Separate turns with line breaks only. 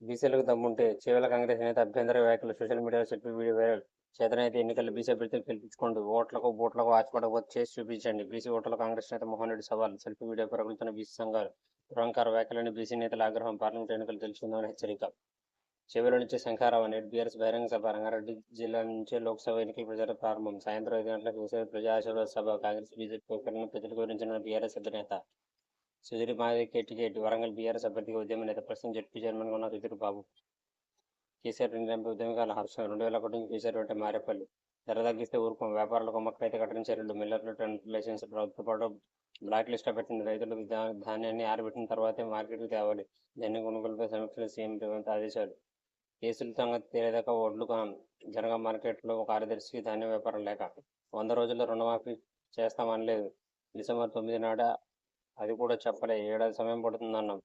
బీసీలకు దమ్ముంటే చేవెళ్ల కాంగ్రెస్ నేత అభ్యంతర వ్యాఖ్యలు సోషల్ మీడియాలో సెల్ఫీ వీడియో వైరల్. చేతనైతే ఎన్నికల్లో బీసీ అభ్యర్థులు గెలిపించుకోండి, ఓట్లకు బూట్లకు ఆశపడకపోతే చేసి చూపించండి. బీసీ ఓట్ల కాంగ్రెస్ నేత మోహన్ రెడ్డి సవాల్. సెల్ఫీ వీడియో పరుగులుతున్న బీసీ సంఘాలు. దురంకార వ్యాఖ్యలని బీసీ నేతల ఆగ్రహం. పార్లమెంట్ ఎన్నికలు తెలుసుకుందామని హెచ్చరిక. చేవెళ్ల నుంచి శంఖారావం. నేడు బీఆర్ఎస్ బహిరంగ సభ. రంగారెడ్డి జిల్లా నుంచే లోక్సభ ఎన్నికల ప్రచారం ప్రారంభం. సాయంత్రం 5 గంటలకు కేసీఆర్ ప్రజా ఆశీర్వాద సభ. కాంగ్రెస్ బీజేపీ వైఖరిని ప్రజలకు వివరించిన బీఆర్ఎస్ అధినేత సుధీర్ మాదిగ టికెట్. వరంగల్ బీఆర్ఎస్ అభ్యర్థిగా ఉద్యమ నేత. ప్రస్తుతం జడ్పీ చైర్మన్గా ఉన్న సుధీర్ బాబు. కేసీఆర్ నిర్ణయంపై ఉద్యమకాల హర్షం. 2001 నుంచి కేసీఆర్ వెంట మారేపల్లి. ధర తగ్గిస్తే ఊరుకోం, వ్యాపారులకు కుమ్మక్కైతే కఠిన చర్యలు. మిల్లర్లు టెండర్ లైసెన్స్ ప్రభుత్వ పాటు బ్లాక్ లిస్ట్ పెట్టింది. రైతులకు ధాన్యాన్ని ఆరబెట్టిన తర్వాతే మార్కెట్కు తేవాలి. ధాన్యం కొనుగోలుపై సమీక్షలు. సీఎం రేవంత్ ఆదేశాలు. కేసుల సంగతి తేలేదాకా ఒడ్లు కొనం. జనగాం మార్కెట్లో కార్యదర్శికి ధాన్యం వ్యాపారం లేక 100 రోజుల్లో రుణమాఫీ చేస్తామనలేదు. డిసెంబర్ 9 నాడ అది కూడా చెప్పలే. ఏడాది సమయం పడుతుందన్నాం.